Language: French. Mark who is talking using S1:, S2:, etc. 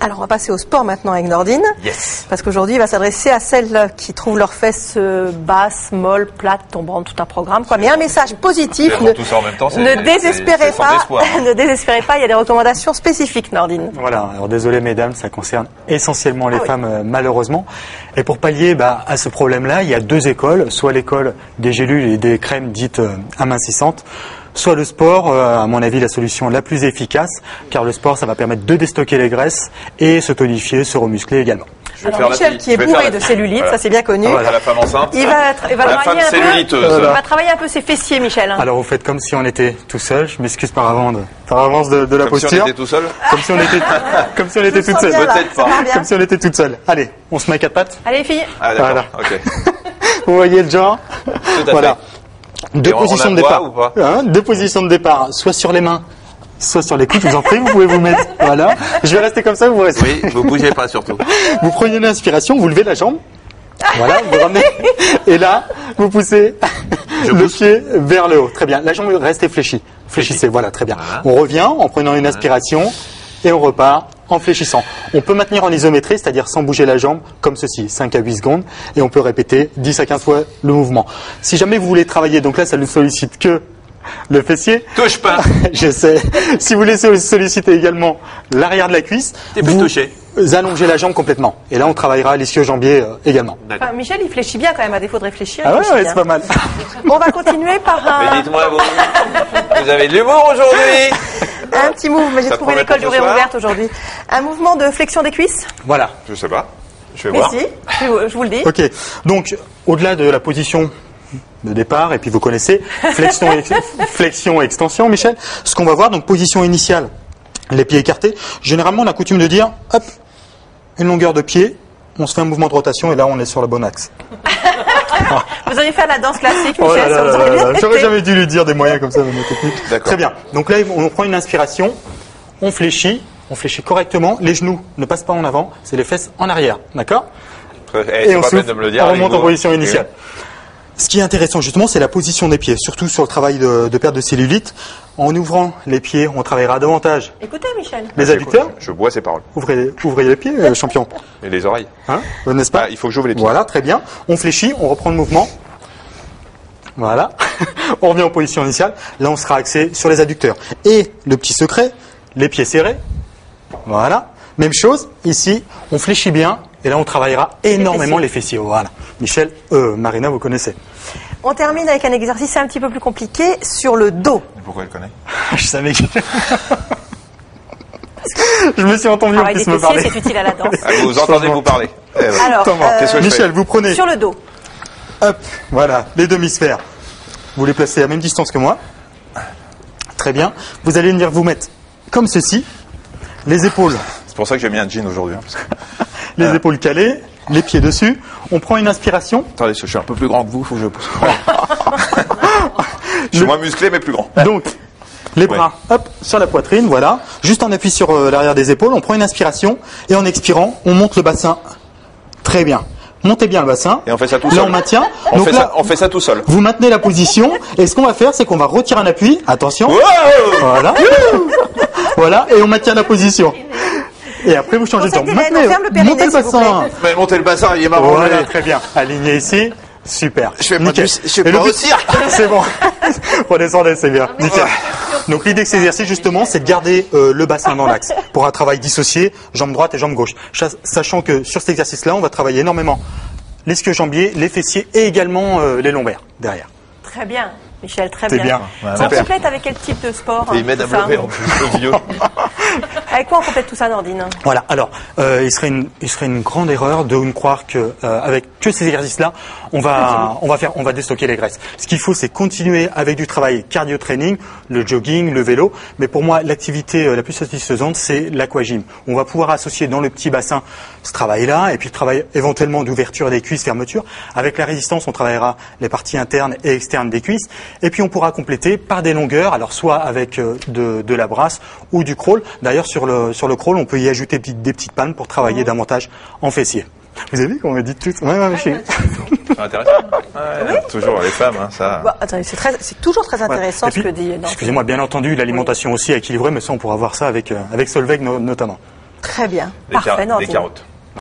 S1: Alors, on va passer au sport maintenant avec Nordine.
S2: Yes.
S1: Parce qu'aujourd'hui, il va s'adresser à celles qui trouvent leurs fesses basses, molles, plates, tombantes, tout un programme, quoi. Mais un message positif.
S2: Tout ça en même temps,
S1: Ne désespérez
S2: sans
S1: pas.
S2: espoir.
S1: Ne désespérez pas. Il y a des recommandations spécifiques, Nordine.
S3: Voilà. Alors, désolé, mesdames, ça concerne essentiellement les femmes, malheureusement. Et pour pallier, à ce problème-là, il y a deux écoles. Soit l'école des gélules et des crèmes dites amincissantes, soit le sport, à mon avis, la solution la plus efficace, car le sport, ça va permettre de déstocker les graisses et se tonifier, se remuscler également.
S1: Alors Michel, qui est bourré de cellulite,
S2: voilà.
S1: ça c'est bien connu.
S2: Voilà, la femme enceinte.
S1: Il va travailler un peu ses fessiers, Michel.
S3: Alors vous faites comme si on était tout seul. Je m'excuse par avance de la posture.
S2: Comme si on était tout seul.
S3: Comme si on était toute seule.
S2: Peut-être pas.
S3: Comme si on était toute seule. Allez, on se met à quatre pattes.
S1: Allez les filles.
S2: Ah d'accord.
S3: Voilà.
S2: Ok.
S3: Vous voyez le genre.
S2: Tout à
S3: Voilà.
S2: fait.
S3: Deux
S2: Et
S3: positions
S2: on
S3: de
S2: aboie
S3: départ.
S2: ou pas
S3: Deux positions de départ, soit sur les mains, soit sur les coudes. Je vous en prie, vous pouvez vous mettre. Voilà. Je vais rester comme ça, vous restez.
S2: Oui, vous bougez pas surtout.
S3: Vous prenez une inspiration, vous levez la jambe. Voilà, vous ramenez. Et là, vous poussez le pied vers le haut. Très bien. La jambe reste fléchie. Fléchissez, voilà, très bien.
S2: Voilà.
S3: On revient en prenant une inspiration et on repart en fléchissant. On peut maintenir en isométrie, c'est-à-dire sans bouger la jambe, comme ceci, 5 à 8 secondes, et on peut répéter 10 à 15 fois le mouvement. Si jamais vous voulez travailler, donc là, ça ne sollicite que le fessier.
S2: Touche pas.
S3: Je sais. Si vous voulez solliciter également l'arrière de la cuisse,
S2: T'es plus touché.
S3: vous allongez la jambe complètement. Et là, on travaillera l'ischio-jambier également.
S1: Enfin, Michel, il fléchit bien quand même, à défaut de réfléchir.
S3: Ah
S1: il
S3: ouais,
S1: fléchit
S3: ouais,
S1: bien.
S3: c'est pas mal.
S1: On va continuer par
S2: Mais dites-moi, vous avez de l'humour aujourd'hui.
S1: un petit mouvement. Mais j'ai
S2: Ça
S1: trouvé
S2: promet
S1: l'école
S2: pour ce
S1: d'ouvrir
S2: soir
S1: ouverte aujourd'hui. Un mouvement de flexion des cuisses.
S3: Voilà.
S2: Je sais pas. Je vais
S1: Mais
S2: voir.
S1: si, je vous le dis.
S3: Ok. Donc, au-delà de la position de départ, et puis vous connaissez, flexion et extension, Michel. Ce qu'on va voir, donc position initiale, les pieds écartés. Généralement, on a coutume de dire, hop, une longueur de pied, on se fait un mouvement de rotation, et là, on est sur le bon axe.
S1: Vous allez faire la danse classique,
S3: Oh
S1: Michel.
S3: là
S1: ça
S3: là
S1: vous
S3: là
S1: aurait bien
S3: là, j'aurais
S1: été.
S3: jamais dû lui dire des moyens comme ça, mes techniques.
S2: D'accord.
S3: Très bien. Donc là, on prend une inspiration, on fléchit correctement, les genoux ne passent pas en avant, c'est les fesses en arrière, d'accord?
S2: C'est
S3: on
S2: pas peine
S3: souffle,
S2: de me le dire.
S3: on
S2: avec
S3: remonte en
S2: vous.
S3: position initiale. Ce qui est intéressant justement, c'est la position des pieds, surtout sur le travail de perte de cellulite. En ouvrant les pieds, on travaillera davantage
S1: Écoutez, Michel.
S3: les adducteurs.
S2: Je bois ces paroles.
S3: Ouvrez les pieds, champion.
S2: Et les oreilles.
S3: Hein, n'est-ce pas?
S2: Ah, il faut que j'ouvre les pieds.
S3: Voilà, très bien. On fléchit, on reprend le mouvement. Voilà. On revient en position initiale. Là, on sera axé sur les adducteurs. Et le petit secret, les pieds serrés. Voilà. Même chose, ici, on fléchit bien. Et là, on travaillera énormément les fessiers. Voilà. Michel, Marina, vous connaissez.
S1: On termine avec un exercice un petit peu plus compliqué sur le dos.
S2: Pourquoi elle connaît?
S3: Je savais que... Je me suis entendu en
S1: Travail des
S3: plus me
S1: fessiers,
S3: parler.
S1: c'est utile à la danse.
S2: Ah, vous entendez vous parler. Eh ben.
S1: Alors,
S2: Qu'est-ce que je
S3: Michel,
S2: fais
S3: vous prenez...
S1: sur le dos.
S3: Hop, voilà, les demi-sphères. Vous les placez à la même distance que moi. Très bien. Vous allez venir vous mettre comme ceci. Les épaules,
S2: C'est pour ça que j'ai mis un jean aujourd'hui. Hein, parce que...
S3: les épaules calées, les pieds dessus. On prend une inspiration.
S2: Attendez, je suis un peu plus grand que vous, faut que je pousse. Je suis moins musclé, mais plus grand.
S3: Donc, les bras, hop, sur la poitrine, voilà. Juste en appui sur l'arrière des épaules. On prend une inspiration. Et en expirant, on monte le bassin. Très bien. Montez bien le bassin.
S2: Et on fait ça tout
S3: Là,
S2: seul.
S3: on maintient.
S2: On
S3: Donc
S2: fait
S3: là,
S2: on fait ça tout seul.
S3: vous maintenez la position. Et ce qu'on va faire, c'est qu'on va retirer un appui. Attention.
S2: Wow
S3: Voilà. Voilà. Et on maintient la position. Et après, vous changez de temps.
S1: Conseil d'Hélène,
S3: Maintenez,
S1: on ferme le périnée,
S3: montez le
S1: s'il vous
S3: bassin.
S2: Mais montez le bassin, il est marrant.
S3: Voilà, très bien. Aligné ici. Super.
S2: Je fais pas
S3: Nickel.
S2: du- je fais
S3: Et le
S2: pas
S3: but-
S2: au cirque.
S3: C'est bon. Redescendez, c'est bien. Nickel. Donc l'idée de cet exercice, justement, c'est de garder le bassin dans l'axe pour un travail dissocié, jambe droite et jambe gauche. Sachant que sur cet exercice-là, on va travailler énormément l'ischio-jambier, les fessiers et également les lombaires derrière.
S1: Très bien, Michel, très
S3: C'est
S1: bien.
S3: bien.
S1: On complète avec quel type de sport
S2: Et il m'aide à
S1: tout
S2: me
S1: ça
S2: lever en plus, le vieux.
S1: Avec quoi on complète tout ça, Nordine?
S3: Voilà. Alors, il serait une grande erreur de nous croire que avec que ces exercices-là, on va déstocker les graisses. Ce qu'il faut, c'est continuer avec du travail cardio-training, le jogging, le vélo. Mais pour moi, l'activité la plus satisfaisante, c'est l'aquagym. On va pouvoir associer dans le petit bassin ce travail-là, et puis le travail éventuellement d'ouverture des cuisses, fermeture. Avec la résistance, on travaillera les parties internes et externes des cuisses. Et puis on pourra compléter par des longueurs, alors soit avec de la brasse ou du crawl. D'ailleurs, sur le crawl, on peut y ajouter des petites pannes pour travailler davantage en fessier. Vous avez vu qu'on me dit tout? Ouais,
S2: C'est intéressant. Ouais, toujours les femmes, hein, ça.
S1: Bon, attendez, c'est toujours très intéressant
S3: Et puis,
S1: ce que dit Nordine.
S3: excusez-moi, bien entendu, l'alimentation aussi équilibrée, mais ça, on pourra voir ça avec Solveig notamment.
S1: Très bien.
S2: Des
S1: Parfait,
S2: des
S1: Nordine.
S2: carottes.